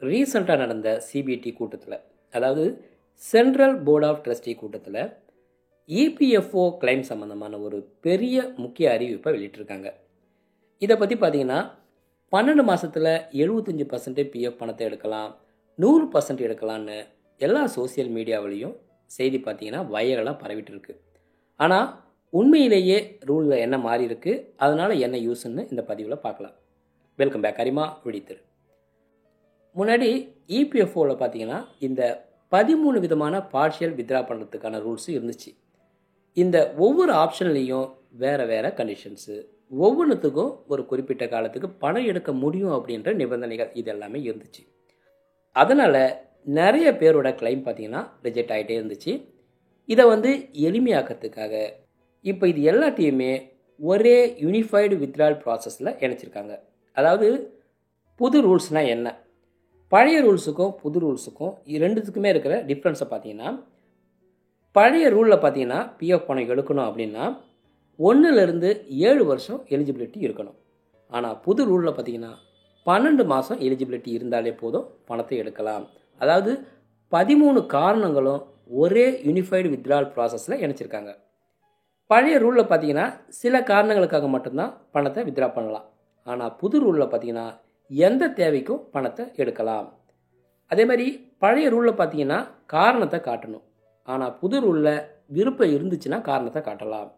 ரீசெண்டாக நடந்த சிபிடி கூட்டத்தில், அதாவது சென்ட்ரல் போர்ட் ஆஃப் ட்ரஸ்டி கூட்டத்தில் இபிஎஃப்ஓ கிளைம் சம்மந்தமான ஒரு பெரிய முக்கிய அறிவிப்பை வெளியிட்டிருக்காங்க. இதை பற்றி பார்த்தீங்கன்னா 12 மாதத்தில் 75% பிஎஃப் பணத்தை எடுக்கலாம், 100% எடுக்கலான்னு எல்லா சோசியல் மீடியாவிலையும் செய்தி பார்த்தீங்கன்னா வைரலாக பரவிட்டு இருக்கு. ஆனால் உண்மையிலேயே ரூலில் என்ன மாறி இருக்கு, அதனால் என்ன யூஸ்ன்னு இந்த பதிவில் பார்க்கலாம். வெல்கம் பேக் அரிமா விழித்திரு. முன்னாடி இபிஎஃப்ஓவில் பார்த்தீங்கன்னா இந்த 13 விதமான பார்ஷியல் வித்ரா பண்ணுறதுக்கான ரூல்ஸும் இருந்துச்சு. இந்த ஒவ்வொரு ஆப்ஷன்லேயும் வேறு வேறு கண்டிஷன்ஸு, ஒவ்வொன்றுத்துக்கும் ஒரு குறிப்பிட்ட காலத்துக்கு பணம் எடுக்க முடியும் அப்படின்ற நிபந்தனைகள் இது எல்லாமே இருந்துச்சு. அதனால் நிறைய பேரோட கிளைம் பார்த்தீங்கன்னா ரிஜெக்ட் ஆகிட்டே இருந்துச்சு. இதை எளிமையாக்கிறதுக்காக இப்போ இது எல்லாத்தையுமே ஒரே யூனிஃபைடு வித்ட்ரால் ப்ராசஸில் இணைச்சிருக்காங்க. அதாவது புது ரூல்ஸ்னால் என்ன, பழைய ரூல்ஸுக்கும் புது ரூல்ஸுக்கும் ரெண்டுத்துக்குமே இருக்கிற டிஃப்ரென்ஸை பார்த்தீங்கன்னா, பழைய ரூலில் பார்த்தீங்கன்னா பிஎஃப் பணம் எடுக்கணும் அப்படின்னா 1லேருந்து 7 வருஷம் எலிஜிபிலிட்டி இருக்கணும். ஆனால் புது ரூலில் பார்த்தீங்கன்னா 12 மாதம் எலிஜிபிலிட்டி இருந்தாலே போதும் பணத்தை எடுக்கலாம். அதாவது 13 காரணங்களும் ஒரே யூனிஃபைடு வித்ட்ரால் ப்ராசஸில் இணைச்சிருக்காங்க. பழைய ரூலில் பார்த்தீங்கன்னா சில காரணங்களுக்காக மட்டும்தான் பணத்தை வித்ட்ரா பண்ணலாம். ஆனால் புது ரூலில் பார்த்தீங்கன்னா எந்த தேவைக்கும் பணத்தை எடுக்கலாம். அதே மாதிரி பழைய ரூலில் பார்த்தீங்கன்னா காரணத்தை காட்டணும். ஆனால் புது ரூலில் விருப்பம் இருந்துச்சுன்னா காரணத்தை காட்டலாம்.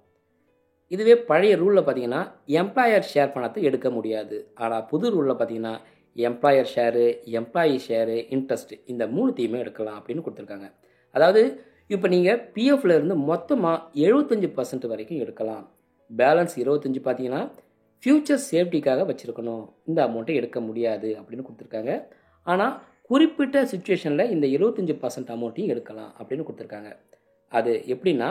இதுவே பழைய ரூலில் பார்த்தீங்கன்னா எம்ப்ளாயர் ஷேர் பணத்தை எடுக்க முடியாது. ஆனால் புது ரூலில் பார்த்தீங்கன்னா employer share, employee share, interest இந்த 3த்தையுமே எடுக்கலாம் அப்படின்னு கொடுத்துருக்காங்க. அதாவது இப்போ நீங்கள் பிஎஃப்ல இருந்து மொத்தமாக 75% வரைக்கும் எடுக்கலாம். பேலன்ஸ் 25 பார்த்தீங்கன்னா ஃப்யூச்சர் சேஃப்டிக்காக வச்சுருக்கணும், இந்த அமௌண்ட்டை எடுக்க முடியாது அப்படின்னு கொடுத்துருக்காங்க. ஆனால் குறிப்பிட்ட சுச்சுவேஷனில் இந்த 25% அமௌண்ட்டையும் எடுக்கலாம் அப்படின்னு கொடுத்துருக்காங்க. அது எப்படின்னா,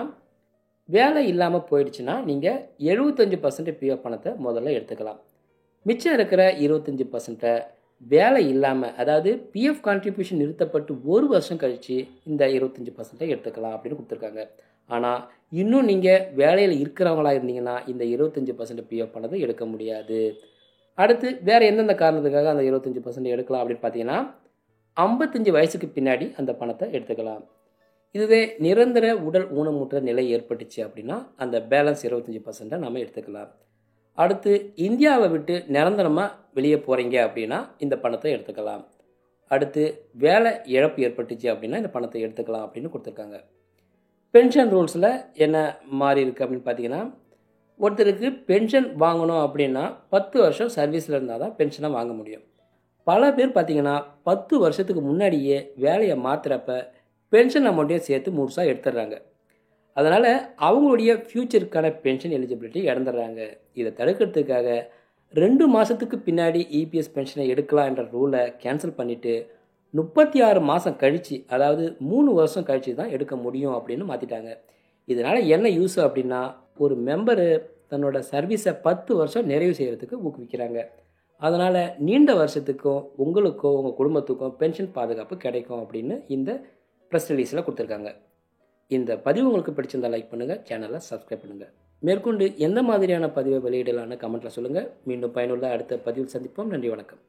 வேலை இல்லாமல் போயிடுச்சுன்னா நீங்கள் 75% பிஎஃப் பணத்தை முதல்ல எடுத்துக்கலாம். மிச்சம் இருக்கிற 25% வேலை இல்லாமல், அதாவது பிஎஃப் கான்ட்ரிபியூஷன் நிறுத்தப்பட்டு 1 வருஷம் கழித்து இந்த 25% எடுத்துக்கலாம் அப்படின்னு கொடுத்துருக்காங்க. ஆனால் இன்னும் நீங்கள் வேலையில் இருக்கிறவங்களா இருந்தீங்கன்னா இந்த 25% பிஎஃப் பணத்தை எடுக்க முடியாது. அடுத்து வேறு எந்தெந்த காரணத்துக்காக அந்த 25% எடுக்கலாம் அப்படின்னு பார்த்தீங்கன்னா, 55 வயசுக்கு பின்னாடி அந்த பணத்தை எடுத்துக்கலாம். இதுவே நிரந்தர உடல் ஊனமுற்ற நிலை ஏற்பட்டுச்சு அப்படின்னா அந்த பேலன்ஸ் 25% நம்ம எடுத்துக்கலாம். அடுத்து இந்தியாவை விட்டு நிரந்தரமாக வெளியே போகிறீங்க அப்படின்னா இந்த பணத்தை எடுத்துக்கலாம். அடுத்து வேலை இழப்பு ஏற்பட்டுச்சு அப்படின்னா இந்த பணத்தை எடுத்துக்கலாம் அப்படின்னு கொடுத்துருக்காங்க. பென்ஷன் ரூல்ஸில் என்ன மாறி இருக்குது அப்படின்னு பார்த்தீங்கன்னா, ஒருத்தருக்கு பென்ஷன் வாங்கணும் அப்படின்னா 10 வருஷம் சர்வீஸில் இருந்தால் தான் பென்ஷனை வாங்க முடியும். பல பேர் பார்த்தீங்கன்னா 10 வருஷத்துக்கு முன்னாடியே வேலையை மாற்றுறப்ப பென்ஷன் அமௌண்ட்டையும் சேர்த்து முழுசாக எடுத்துடுறாங்க. அதனால் அவங்களுடைய ஃப்யூச்சருக்கான பென்ஷன் எலிஜிபிலிட்டி இழந்துடுறாங்க. இதை தடுக்கிறதுக்காக 2 மாதத்துக்கு பின்னாடி இபிஎஸ் பென்ஷனை எடுக்கலாம் என்ற ரூலை கேன்சல் பண்ணிவிட்டு 36 மாதம் கழித்து, அதாவது 3 வருஷம் கழித்து தான் எடுக்க முடியும் அப்படின்னு மாற்றிட்டாங்க. இதனால் என்ன யூஸ் அப்படின்னா, ஒரு மெம்பரு தன்னோட சர்வீஸை 10 வருஷம் நிறைவு செய்கிறதுக்கு ஊக்குவிக்கிறாங்க. அதனால் நீண்ட வருஷத்துக்கும் உங்களுக்கும் உங்கள் குடும்பத்துக்கும் பென்ஷன் பாதுகாப்பு கிடைக்கும் அப்படின்னு இந்த ப்ரெஸ் ரிலீஸில் கொடுத்துருக்காங்க. இந்த பதிவு உங்களுக்கு பிடிச்சிருந்தால் லைக் பண்ணுங்கள், சேனலை சப்ஸ்கிரைப் பண்ணுங்கள். மேற்கொண்டு எந்த மாதிரியான பதிவை வெளியிடலான்னு கமெண்ட்டில் சொல்லுங்கள். மீண்டும் பயனுள்ள அடுத்த பதிவில் சந்திப்போம். நன்றி, வணக்கம்.